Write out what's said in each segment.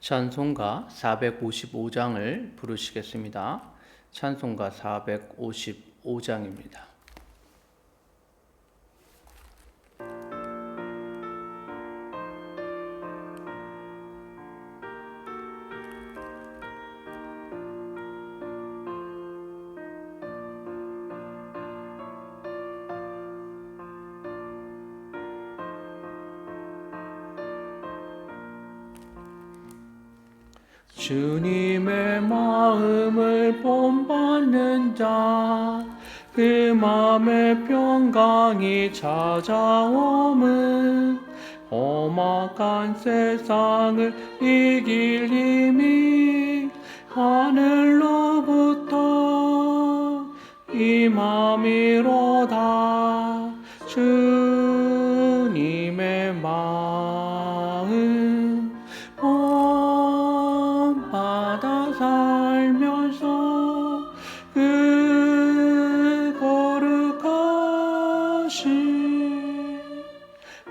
찬송가 455장을 부르시겠습니다. 찬송가 455장입니다. 주님의 마음을 본받는 자, 그 맘에 평강이 찾아옴은 험악한 세상을 이길 힘이 하늘로부터 임함이로다. 주님의 마음 받아 살면서 그 거룩하신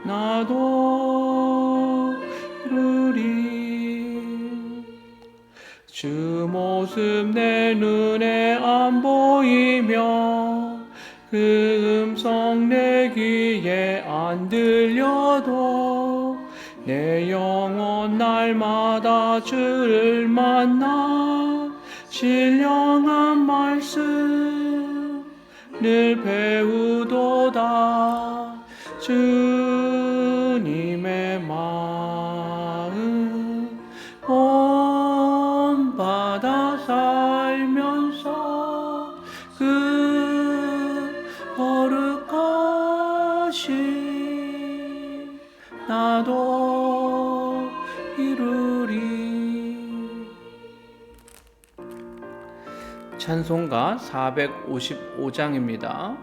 나도 이루리. 주 모습 내 눈에 안 보이며 그 음성 내 귀에 안 들려도 내 영혼 날마다 주를 만나 신령한 말씀 늘 배우도다. 주님의 마음 본받아 살면서 그 거룩하신 나도 이루리. 찬송가 455장입니다.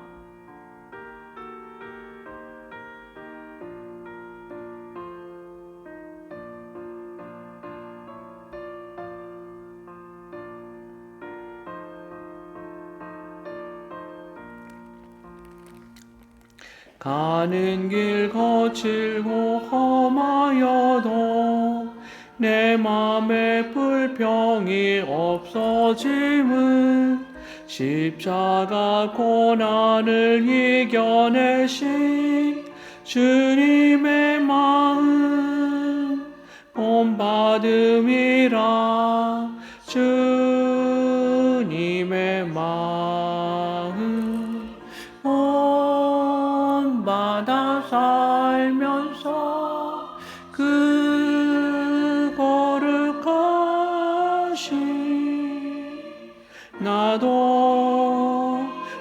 가는 길 거칠고 험하여도 내 맘에 불평이 없어짐은 십자가 고난을 이겨내신 주님의 마음 본받음이라. 주님의 마음 본받아 살면서 그 거룩하신 나도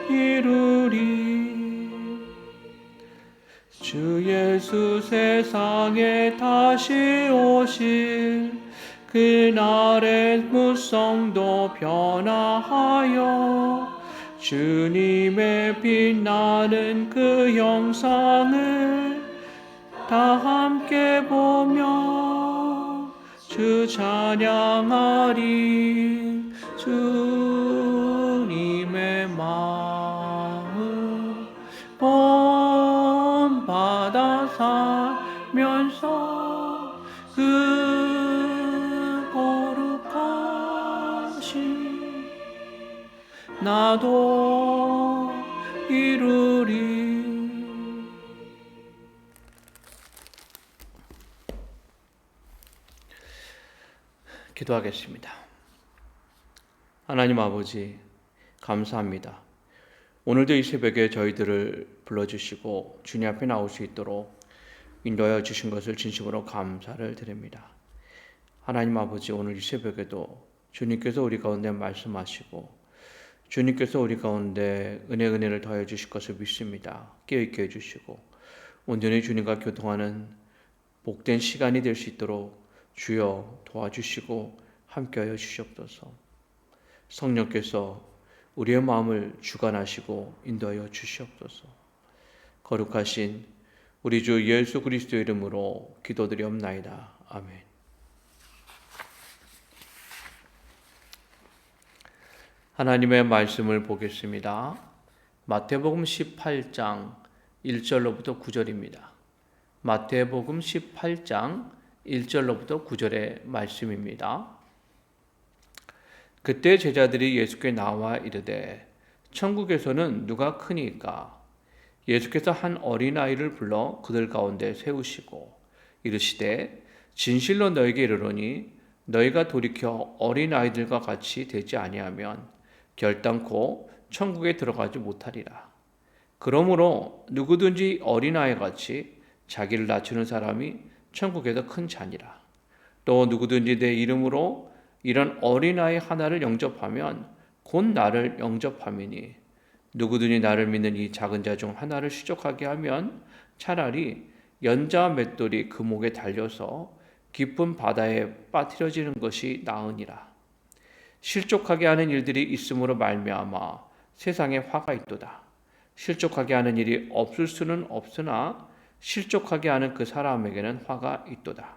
이루리. 주 예수 세상에 다시 오실 그날의 무성도 변화하여 주님의 빛나는 그 형상을 다 함께 보며 주 찬양하리. 주님의 마음 본받아 살면서 그 거룩하신 나도 이루리. 기도하겠습니다. 하나님 아버지, 감사합니다. 오늘도 이 새벽에 저희들을 불러주시고 주님 앞에 나올 수 있도록 인도하여 주신 것을 진심으로 감사를 드립니다. 하나님 아버지, 오늘 이 새벽에도 주님께서 우리 가운데 말씀하시고 주님께서 우리 가운데 은혜를 더해 주실 것을 믿습니다. 깨어있게 해주시고 온전히 주님과 교통하는 복된 시간이 될 수 있도록 주여 도와주시고 함께하여 주시옵소서. 성령께서 우리의 마음을 주관하시고 인도하여 주시옵소서. 거룩하신 우리 주 예수 그리스도의 이름으로 기도드리옵나이다. 아멘. 하나님의 말씀을 보겠습니다. 마태복음 18장 1절로부터 9절입니다. 마태복음 18장 1절로부터 9절의 말씀입니다. 그때 제자들이 예수께 나와 이르되 천국에서는 누가 크니까? 예수께서 한 어린아이를 불러 그들 가운데 세우시고 이르시되 진실로 너에게 이르노니 너희가 돌이켜 어린아이들과 같이 되지 아니하면 결단코 천국에 들어가지 못하리라. 그러므로 누구든지 어린아이같이 자기를 낮추는 사람이 천국에서 큰 자니라. 또 누구든지 내 이름으로 이런 어린아이 하나를 영접하면 곧 나를 영접함이니 누구든지 나를 믿는 이 작은 자 중 하나를 시족하게 하면 차라리 연자 맷돌이 그 목에 달려서 깊은 바다에 빠뜨려지는 것이 나으니라. 실족하게 하는 일들이 있음으로 말미암아 세상에 화가 있도다. 실족하게 하는 일이 없을 수는 없으나 실족하게 하는 그 사람에게는 화가 있도다.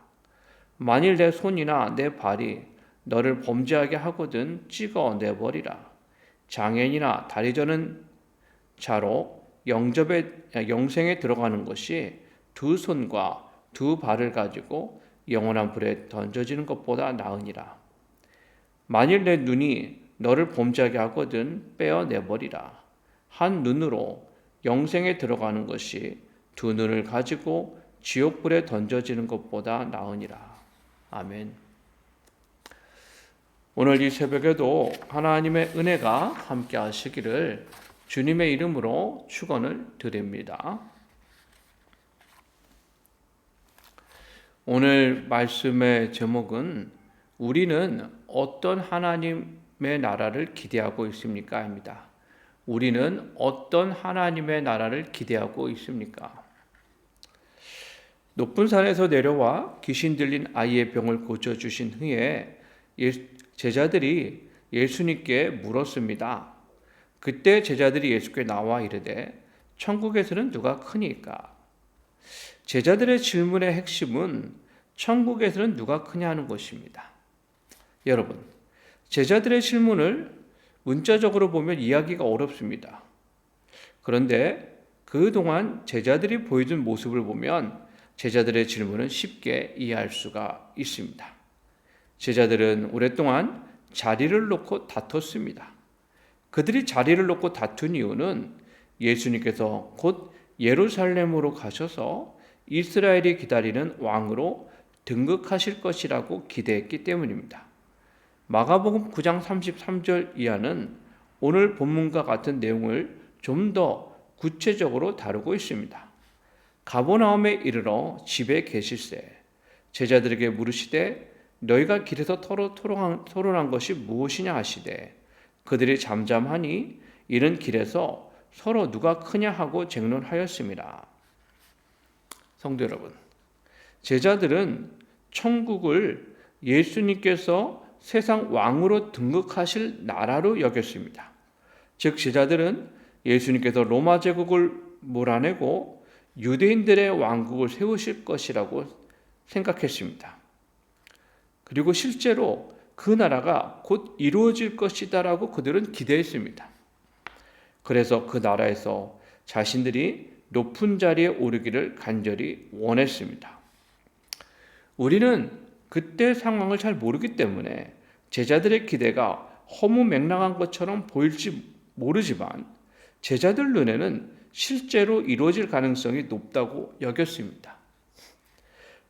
만일 내 손이나 내 발이 너를 범죄하게 하거든 찍어 내버리라. 장애인이나 다리 저는 자로 영생에 들어가는 것이 두 손과 두 발을 가지고 영원한 불에 던져지는 것보다 나으니라. 만일 내 눈이 너를 범죄하게 하거든 빼어 내버리라. 한 눈으로 영생에 들어가는 것이 두 눈을 가지고 지옥불에 던져지는 것보다 나으니라. 아멘. 오늘 이 새벽에도 하나님의 은혜가 함께 하시기를 주님의 이름으로 축원을 드립니다. 오늘 말씀의 제목은 우리는 어떤 하나님의 나라를 기대하고 있습니까? 입니다. 우리는 어떤 하나님의 나라를 기대하고 있습니까? 높은 산에서 내려와 귀신 들린 아이의 병을 고쳐주신 후에 제자들이 예수님께 물었습니다. 그때 제자들이 예수께 나와 이르되 천국에서는 누가 크니까? 제자들의 질문의 핵심은 천국에서는 누가 크냐 하는 것입니다. 여러분, 제자들의 질문을 문자적으로 보면 이해하기가 어렵습니다. 그런데 그동안 제자들이 보여준 모습을 보면 제자들의 질문은 쉽게 이해할 수가 있습니다. 제자들은 오랫동안 자리를 놓고 다퉜습니다. 그들이 자리를 놓고 다툰 이유는 예수님께서 곧 예루살렘으로 가셔서 이스라엘이 기다리는 왕으로 등극하실 것이라고 기대했기 때문입니다. 마가복음 9장 33절 이하는 오늘 본문과 같은 내용을 좀 더 구체적으로 다루고 있습니다. 가버나움에 이르러 집에 계실새 제자들에게 물으시되 너희가 길에서 토론한 것이 무엇이냐 하시되 그들이 잠잠하니 이른 길에서 서로 누가 크냐 하고 쟁론하였습니다. 성도 여러분, 제자들은 천국을 예수님께서 세상 왕으로 등극하실 나라로 여겼습니다. 즉 제자들은 예수님께서 로마 제국을 몰아내고 유대인들의 왕국을 세우실 것이라고 생각했습니다. 그리고 실제로 그 나라가 곧 이루어질 것이다라고 그들은 기대했습니다. 그래서 그 나라에서 자신들이 높은 자리에 오르기를 간절히 원했습니다. 우리는 그때 상황을 잘 모르기 때문에 제자들의 기대가 허무맹랑한 것처럼 보일지 모르지만 제자들 눈에는 실제로 이루어질 가능성이 높다고 여겼습니다.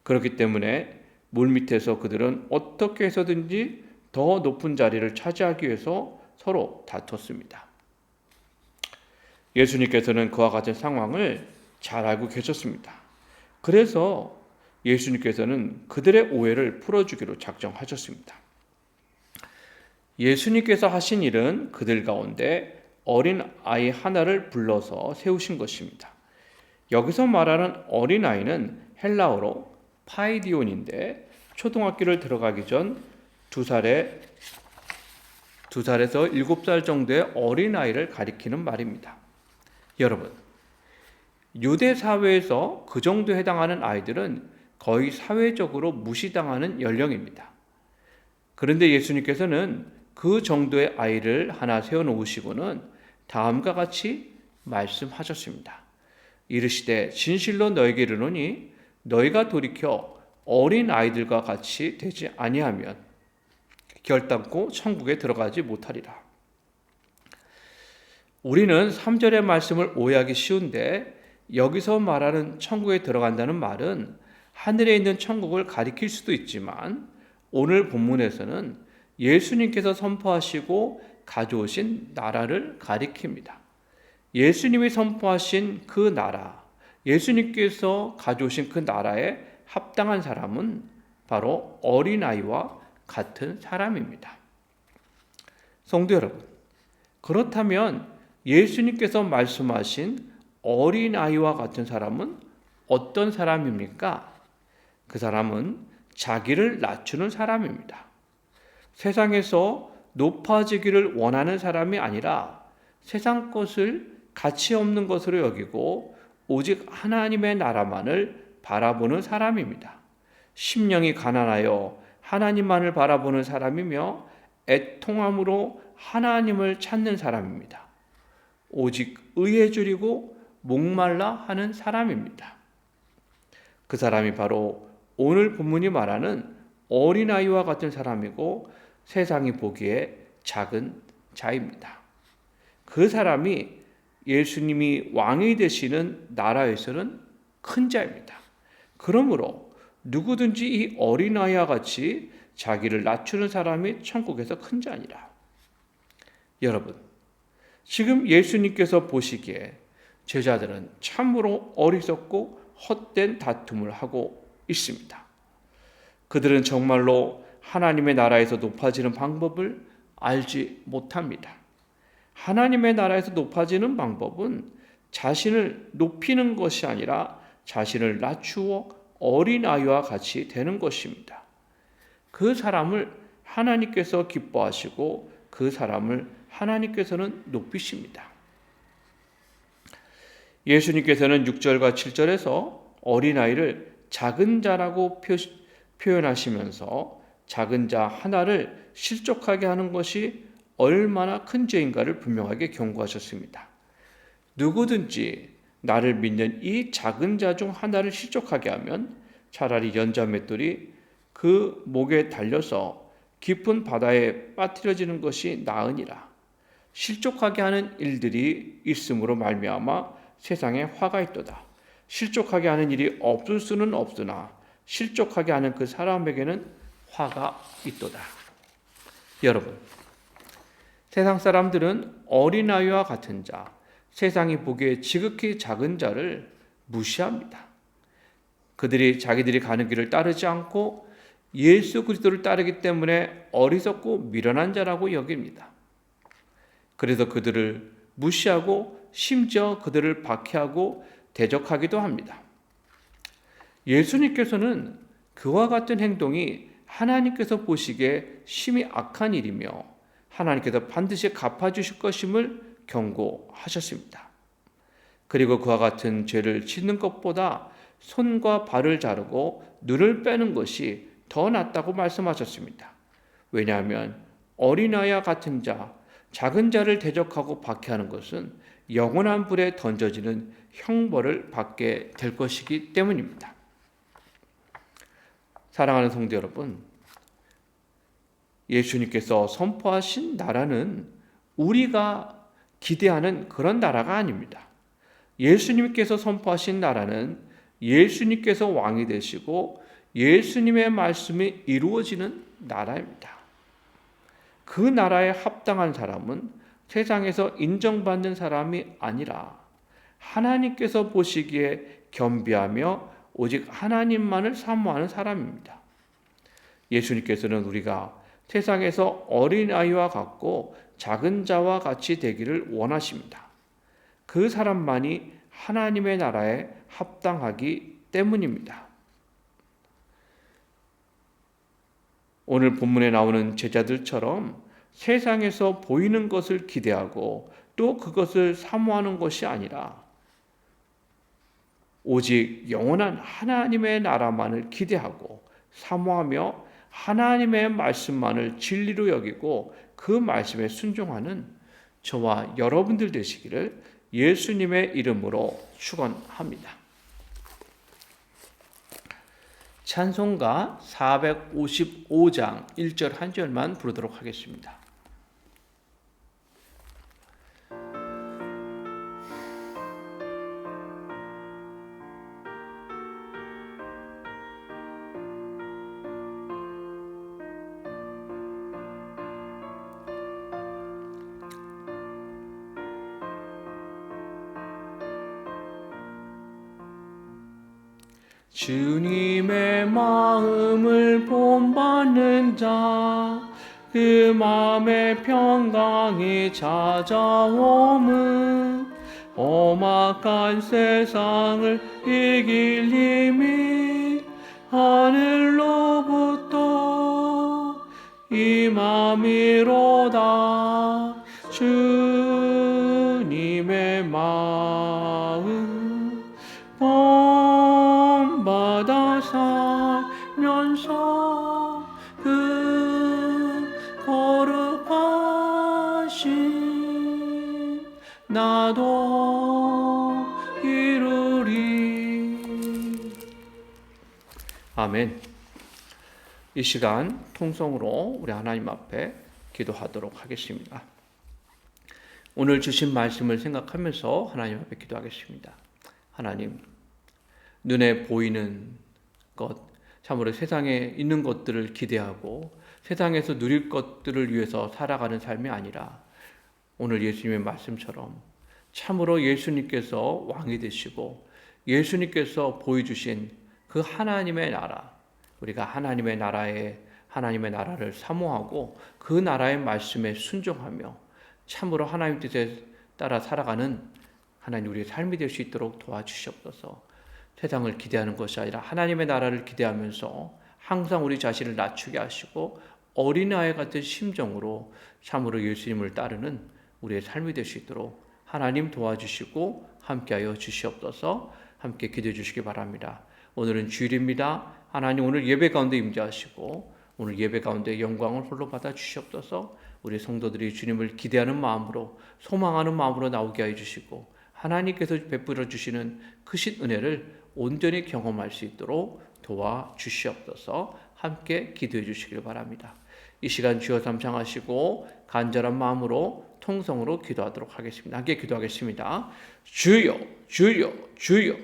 그렇기 때문에 물밑에서 그들은 어떻게 해서든지 더 높은 자리를 차지하기 위해서 서로 다퉜습니다. 예수님께서는 그와 같은 상황을 잘 알고 계셨습니다. 그래서 예수님께서는 그들의 오해를 풀어주기로 작정하셨습니다. 예수님께서 하신 일은 그들 가운데 어린 아이 하나를 불러서 세우신 것입니다. 여기서 말하는 어린 아이는 헬라어로 파이디온인데 초등학교를 들어가기 전 2살에서 7살 정도의 어린아이를 가리키는 말입니다. 여러분, 유대 사회에서 그 정도에 해당하는 아이들은 거의 사회적으로 무시당하는 연령입니다. 그런데 예수님께서는 그 정도의 아이를 하나 세워놓으시고는 다음과 같이 말씀하셨습니다. 이르시되 진실로 너에게 이르노니 너희가 돌이켜 어린 아이들과 같이 되지 아니하면 결단코 천국에 들어가지 못하리라. 우리는 3절의 말씀을 오해하기 쉬운데 여기서 말하는 천국에 들어간다는 말은 하늘에 있는 천국을 가리킬 수도 있지만 오늘 본문에서는 예수님께서 선포하시고 가져오신 나라를 가리킵니다. 예수님이 선포하신 그 나라, 예수님께서 가져오신 그 나라에 합당한 사람은 바로 어린아이와 같은 사람입니다. 성도 여러분, 그렇다면 예수님께서 말씀하신 어린아이와 같은 사람은 어떤 사람입니까? 그 사람은 자기를 낮추는 사람입니다. 세상에서 높아지기를 원하는 사람이 아니라 세상 것을 가치 없는 것으로 여기고 오직 하나님의 나라만을 바라보는 사람입니다. 심령이 가난하여 하나님만을 바라보는 사람이며 애통함으로 하나님을 찾는 사람입니다. 오직 의에 줄이고 목말라 하는 사람입니다. 그 사람이 바로 오늘 본문이 말하는 어린아이와 같은 사람이고 세상이 보기에 작은 자입니다. 그 사람이 예수님이 왕이 되시는 나라에서는 큰 자입니다. 그러므로 누구든지 이 어린아이와 같이 자기를 낮추는 사람이 천국에서 큰 자니라. 여러분, 지금 예수님께서 보시기에 제자들은 참으로 어리석고 헛된 다툼을 하고 있습니다. 그들은 정말로 하나님의 나라에서 높아지는 방법을 알지 못합니다. 하나님의 나라에서 높아지는 방법은 자신을 높이는 것이 아니라 자신을 낮추어 어린아이와 같이 되는 것입니다. 그 사람을 하나님께서 기뻐하시고 그 사람을 하나님께서는 높이십니다. 예수님께서는 6절과 7절에서 어린아이를 작은 자라고 표현하시면서 작은 자 하나를 실족하게 하는 것이 얼마나 큰 죄인가를 분명하게 경고하셨습니다. 누구든지 나를 믿는 이 작은 자 중 하나를 실족하게 하면 차라리 연자 맷돌이 그 목에 달려서 깊은 바다에 빠뜨려지는 것이 나으니라. 실족하게 하는 일들이 있음으로 말미암아 세상에 화가 있도다. 실족하게 하는 일이 없을 수는 없으나 실족하게 하는 그 사람에게는 화가 있도다. 여러분, 세상 사람들은 어린아이와 같은 자, 세상이 보기에 지극히 작은 자를 무시합니다. 그들이 자기들이 가는 길을 따르지 않고 예수 그리스도를 따르기 때문에 어리석고 미련한 자라고 여깁니다. 그래서 그들을 무시하고 심지어 그들을 박해하고 대적하기도 합니다. 예수님께서는 그와 같은 행동이 하나님께서 보시기에 심히 악한 일이며 하나님께서 반드시 갚아주실 것임을 경고하셨습니다. 그리고 그와 같은 죄를 짓는 것보다 손과 발을 자르고 눈을 빼는 것이 더 낫다고 말씀하셨습니다. 왜냐하면 어린아이와 같은 자, 작은 자를 대적하고 박해하는 것은 영원한 불에 던져지는 형벌을 받게 될 것이기 때문입니다. 사랑하는 성도 여러분, 예수님께서 선포하신 나라는 우리가 기대하는 그런 나라가 아닙니다. 예수님께서 선포하신 나라는 예수님께서 왕이 되시고 예수님의 말씀이 이루어지는 나라입니다. 그 나라에 합당한 사람은 세상에서 인정받는 사람이 아니라 하나님께서 보시기에 겸비하며 오직 하나님만을 사모하는 사람입니다. 예수님께서는 우리가 세상에서 어린아이와 같고 작은 자와 같이 되기를 원하십니다. 그 사람만이 하나님의 나라에 합당하기 때문입니다. 오늘 본문에 나오는 제자들처럼 세상에서 보이는 것을 기대하고 또 그것을 사모하는 것이 아니라 오직 영원한 하나님의 나라만을 기대하고 사모하며 하나님의 말씀만을 진리로 여기고 그 말씀에 순종하는 저와 여러분들 되시기를 예수님의 이름으로 축원합니다. 찬송가 455장 1절 한 절만 부르도록 하겠습니다. 주님의 마음을 본받는 자, 그 마음의 평강이 찾아옴은 험악한 세상을 이길 힘이 하늘로부터 임함이로다. 주님의 마음 본받아 살면서 그 거룩하신 나도 이루리. 아멘. 이 시간 통성으로 우리 하나님 앞에 기도하도록 하겠습니다. 오늘 주신 말씀을 생각하면서 하나님 앞에 기도하겠습니다. 하나님, 눈에 보이는 것, 참으로 세상에 있는 것들을 기대하고 세상에서 누릴 것들을 위해서 살아가는 삶이 아니라 오늘 예수님의 말씀처럼 참으로 예수님께서 왕이 되시고 예수님께서 보여주신 그 하나님의 나라, 우리가 하나님의 나라를 사모하고 그 나라의 말씀에 순종하며 참으로 하나님 뜻에 따라 살아가는 하나님 우리의 삶이 될 수 있도록 도와주시옵소서. 세상을 기대하는 것이 아니라 하나님의 나라를 기대하면서 항상 우리 자신을 낮추게 하시고 어린아이 같은 심정으로 참으로 예수님을 따르는 우리의 삶이 될 수 있도록 하나님 도와주시고 함께하여 주시옵소서. 함께 기도해 주시기 바랍니다. 오늘은 주일입니다. 하나님 오늘 예배 가운데 임재하시고 오늘 예배 가운데 영광을 홀로 받아 주시옵소서. 우리 성도들이 주님을 기대하는 마음으로 소망하는 마음으로 나오게 하여 주시고 하나님께서 베풀어 주시는 크신 은혜를 온전히 경험할 수 있도록 도와주시옵소서. 함께 기도해 주시길 바랍니다. 이 시간 주여 삼창하시고 간절한 마음으로 통성으로 기도하도록 하겠습니다. 함께 기도하겠습니다. 주여 주여 주여.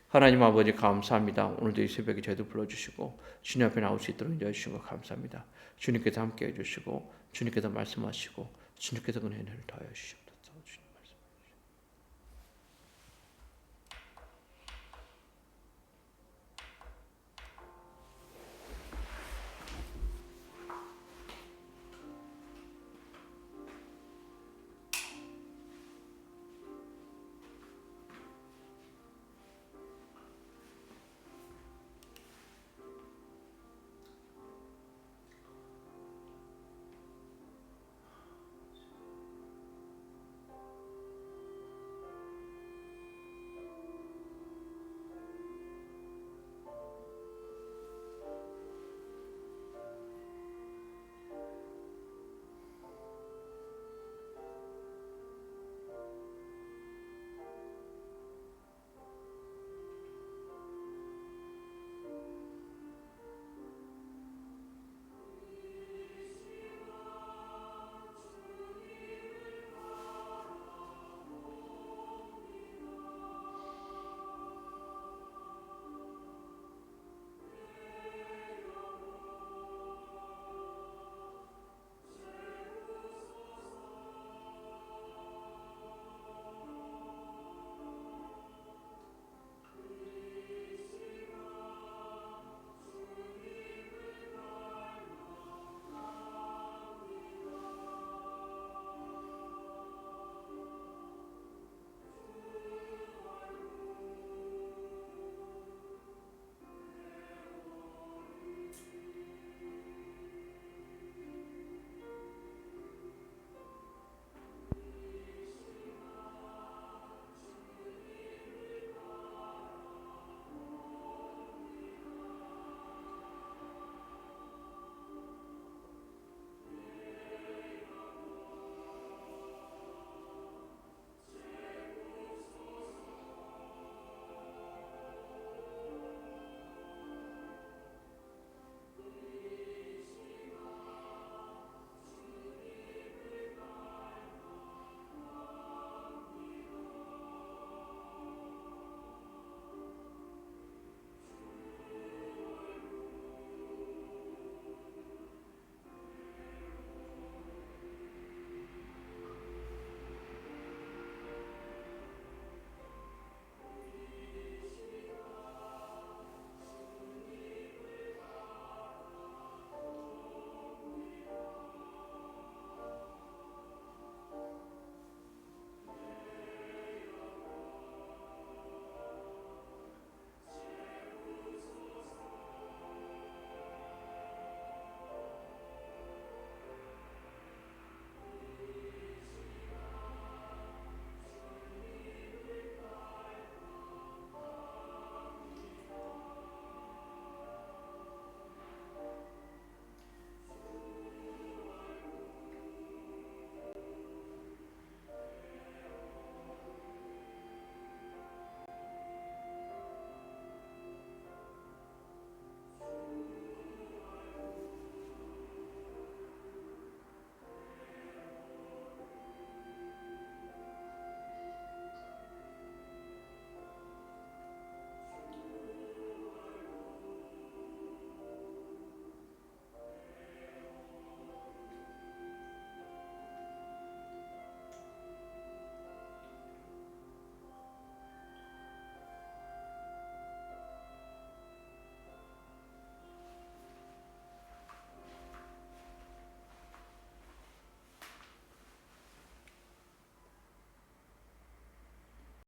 하나님 아버지 감사합니다. 오늘도 이 새벽에 저희도 불러주시고 주님 앞에 나올 수 있도록 인도해 주신 것 감사합니다. 주님께서 함께 해주시고 주님께서 말씀하시고 주님께서 은혜를 더하여 주시고